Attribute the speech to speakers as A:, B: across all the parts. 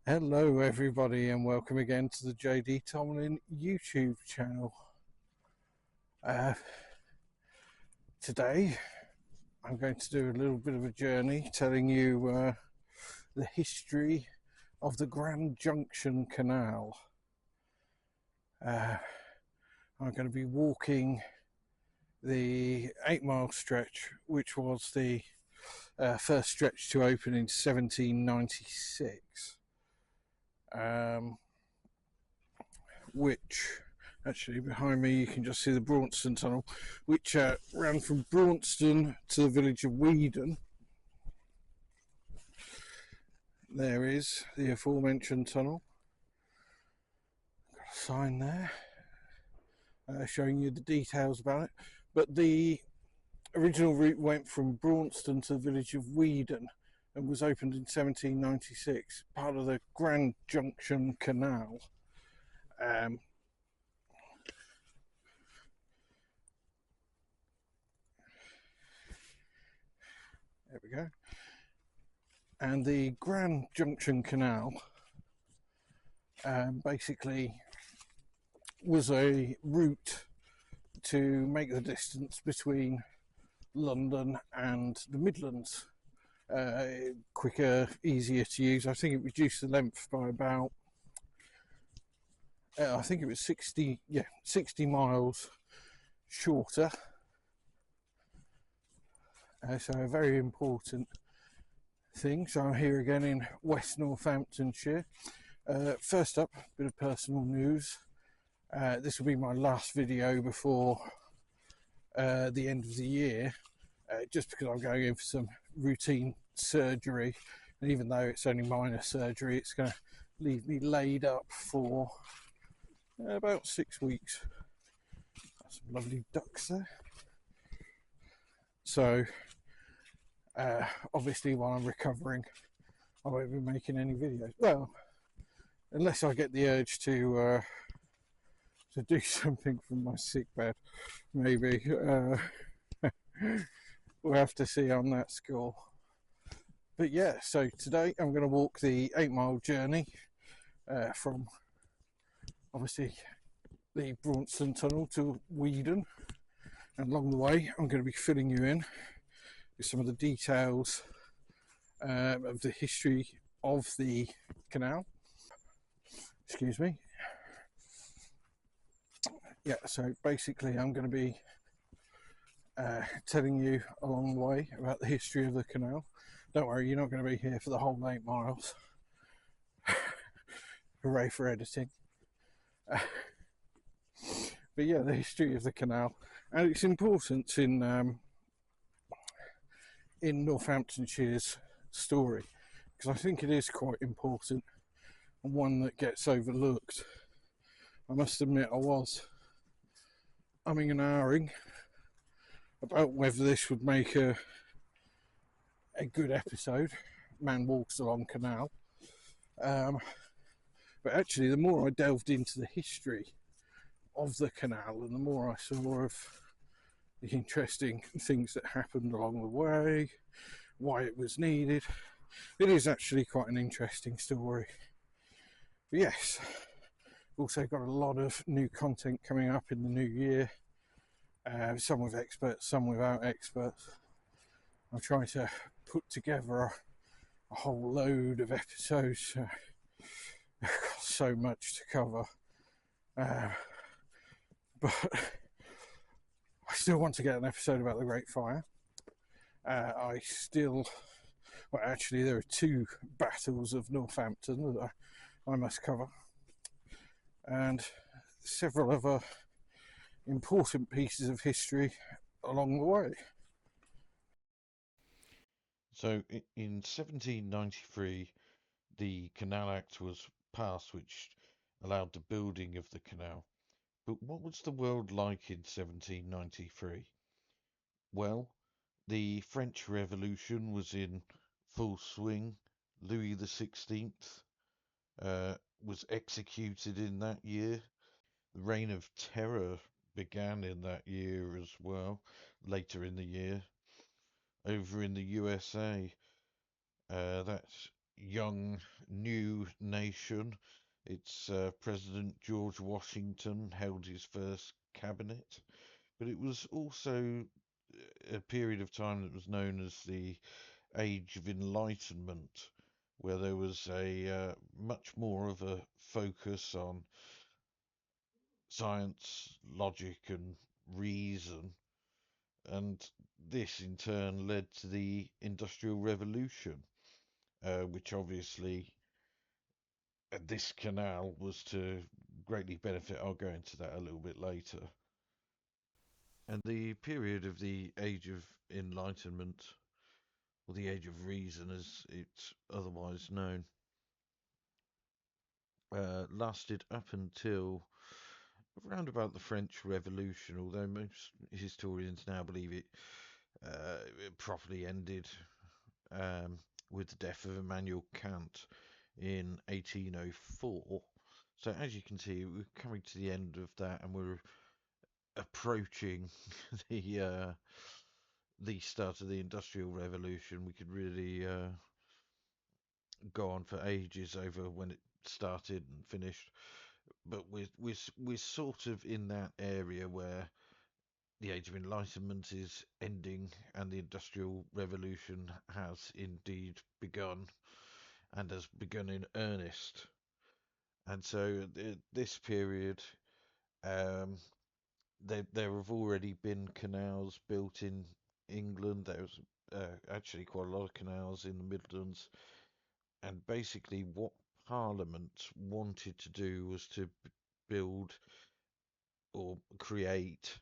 A: Hello everybody and welcome again to the JD Tomlin YouTube channel. Today I'm going to do a little bit of a journey telling you the history of the Grand Junction Canal. I'm going to be walking the 8-mile stretch, which was the first stretch to open in 1796. Which actually behind me you can just see the Braunston tunnel, which ran from Braunston to the village of Weedon. There is the aforementioned tunnel. Got a sign there showing you the details about it, but the original route went from Braunston to the village of Weedon and was opened in 1796, part of the Grand Junction Canal. There we go. And the Grand Junction Canal basically was a route to make the distance between London and the Midlands quicker, easier to use. I think it reduced the length by about, I think it was 60 miles shorter. So a very important thing. So I'm here again in West Northamptonshire. First up, a bit of personal news. This will be my last video before the end of the year, just because I'm going in for some routine surgery, and even though it's only minor surgery, it's going to leave me laid up for about 6 weeks. That's some lovely ducks there. So obviously while I'm recovering I won't be making any videos, well, unless I get the urge to do something from my sick bed, maybe. We'll have to see on that score. But yeah, so today I'm going to walk the 8-mile journey from obviously the Braunston tunnel to Weedon, and along the way I'm going to be filling you in with some of the details of the history of the canal. Excuse me. Yeah, so basically I'm going to be telling you along the way about the history of the canal. Don't worry, you're not going to be here for the whole 8 miles. Hooray for editing. But yeah, the history of the canal and its importance in Northamptonshire's story, because I think it is quite important and one that gets overlooked. I must admit I was umming and ahhing about whether this would make a good episode, Man Walks Along Canal. But actually, the more I delved into the history of the canal and the more I saw of the interesting things that happened along the way, why it was needed, it is actually quite an interesting story. But yes, also got a lot of new content coming up in the new year, some with experts, some without experts. I'm trying to put together a whole load of episodes. I've got so much to cover, but I still want to get an episode about the Great Fire. Well, actually, there are 2 battles of Northampton that I must cover, and several other important pieces of history along the way.
B: So in 1793, the Canal Act was passed, which allowed the building of the canal. But what was the world like in 1793? Well, the French Revolution was in full swing. Louis XVI was executed in that year. The Reign of Terror began in that year as well, later in the year. Over in the USA, that young new nation. Its President George Washington held his first cabinet, but it was also a period of time that was known as the Age of Enlightenment, where there was a much more of a focus on science, logic, and reason, and this in turn led to the Industrial Revolution, which obviously this canal was to greatly benefit. I'll go into that a little bit later. And the period of the Age of Enlightenment, or the Age of Reason as it's otherwise known, lasted up until around about the French Revolution, although most historians now believe it properly ended um, with the death of Immanuel Kant in 1804. So as you can see, we're coming to the end of that, and we're approaching the start of the Industrial Revolution. We could really go on for ages over when it started and finished, but we're sort of in that area where the Age of Enlightenment is ending and the Industrial Revolution has indeed begun and has begun in earnest. And so this period, um, there have already been canals built in England. There's actually quite a lot of canals in the Midlands, and basically what Parliament wanted to do was to build or create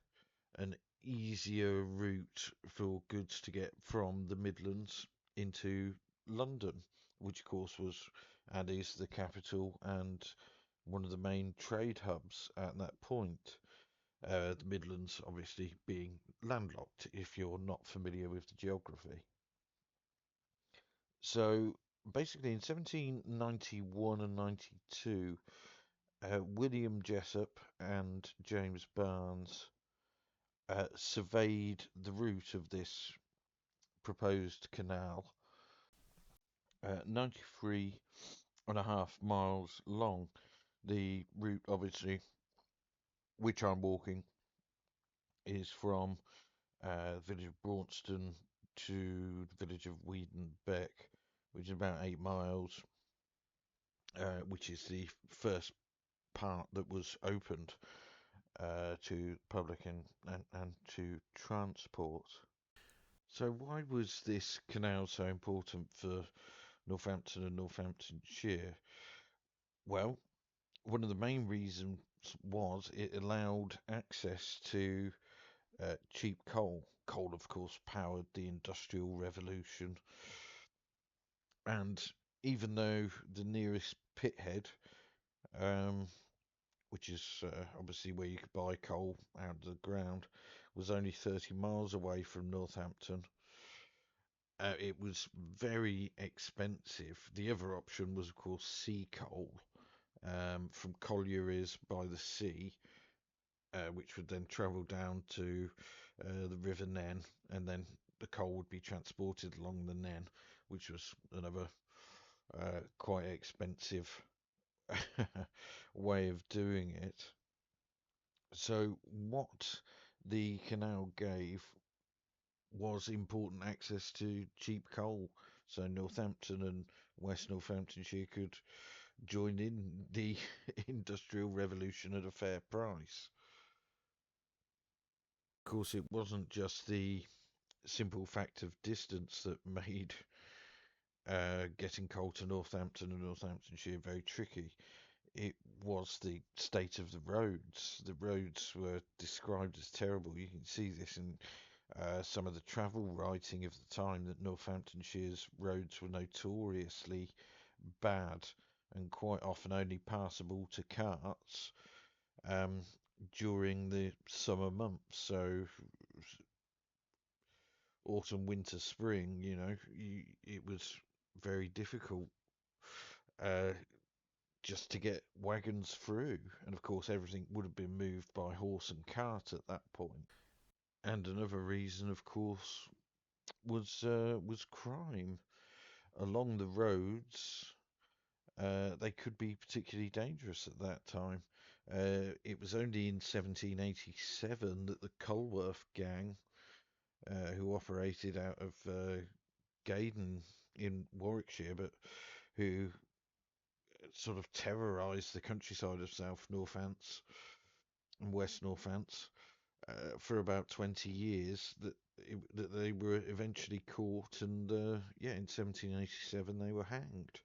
B: an easier route for goods to get from the Midlands into London, which of course was and is the capital and one of the main trade hubs at that point. The Midlands obviously being landlocked if you're not familiar with the geography. So basically in 1791 and 92, William Jessup and James Barnes surveyed the route of this proposed canal, 93.5 miles long. The route, obviously, which I'm walking, is from the village of Braunston to the village of Weedon Beck, which is about 8 miles, which is the first part that was opened to public and to transport. So why was this canal so important for Northampton and Northamptonshire? Well, one of the main reasons was it allowed access to cheap coal. Coal, of course, powered the Industrial Revolution, and even though the nearest pithead, um, which is obviously where you could buy coal out of the ground, was only 30 miles away from Northampton, it was very expensive. The other option was, of course, sea coal from collieries by the sea, which would then travel down to the River Nen, and then the coal would be transported along the Nen, which was another quite expensive way of doing it. So, what the canal gave was important access to cheap coal. So, Northampton and West Northamptonshire could join in the Industrial Revolution at a fair price. Of course, it wasn't just the simple fact of distance that made getting coal to Northampton and Northamptonshire very tricky. It was the state of the roads. The roads were described as terrible. You can see this in some of the travel writing of the time, that Northamptonshire's roads were notoriously bad and quite often only passable to carts um, during the summer months. So autumn, winter, spring, it was very difficult uh, just to get wagons through. And of course, everything would have been moved by horse and cart at that point. And another reason, of course, was crime. along the roads, they could be particularly dangerous at that time. It was only in 1787 that the Colworth gang, who operated out of Weedon in Warwickshire, but who sort of terrorised the countryside of South Northants and West Northants for about 20 years, that they were eventually caught, and in 1787 they were hanged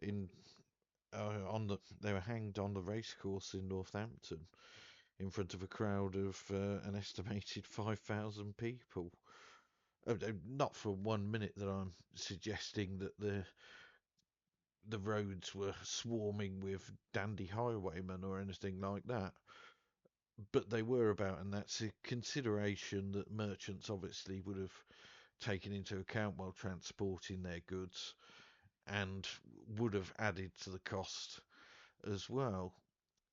B: in they were hanged on the racecourse in Northampton in front of a crowd of an estimated 5,000 people. Not for 1 minute that I'm suggesting that the roads were swarming with dandy highwaymen or anything like that, but they were about, and that's a consideration that merchants obviously would have taken into account while transporting their goods, and would have added to the cost as well.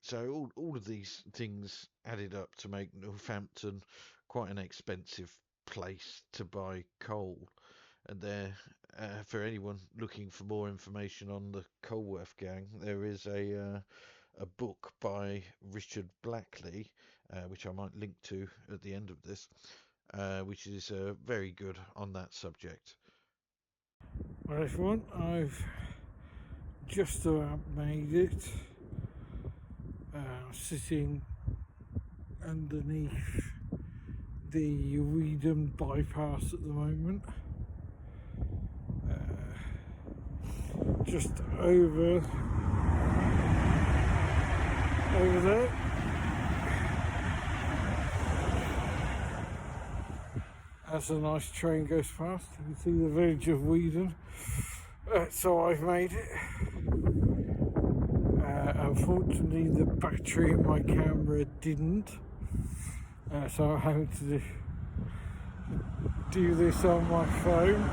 B: So all of these things added up to make Northampton quite an expensive place to buy coal. And for anyone looking for more information on the Colworth gang, there is a book by Richard Blackley, which I might link to at the end of this, which is very good on that subject.
A: Well, everyone, I've just about made it. Sitting underneath the Weedon bypass at the moment. Just over there. As a nice train goes past, you can see the village of Weedon. So I've made it. Unfortunately, the battery in my camera didn't, so I'm having to do this on my phone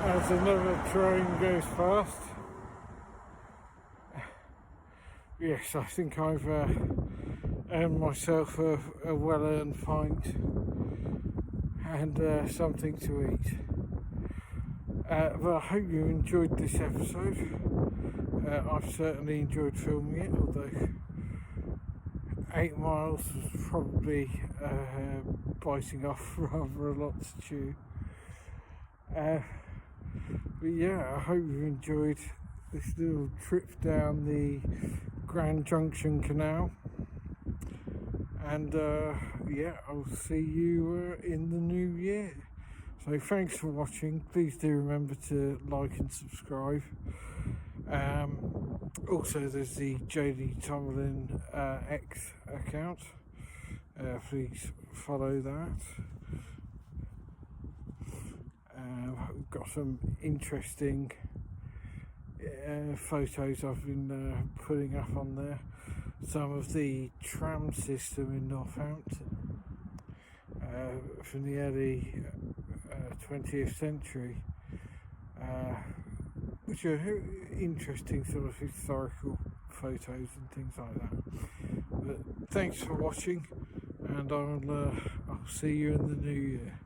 A: as another train goes past. Yes, I think I've earned myself a well-earned pint and something to eat. But I hope you enjoyed this episode. I've certainly enjoyed filming it, although 8 miles was probably biting off rather a lot to chew. But yeah, I hope you enjoyed this little trip down the Grand Junction Canal. And I'll see you in the new year. So thanks for watching. Please do remember to like and subscribe. Also, there's the JD Tomlin X account. Please follow that. We've got some interesting photos I've been putting up on there. Some of the tram system in Northampton from the early 20th century, which are interesting sort of historical photos and things like that. But thanks for watching, and I'll see you in the new year.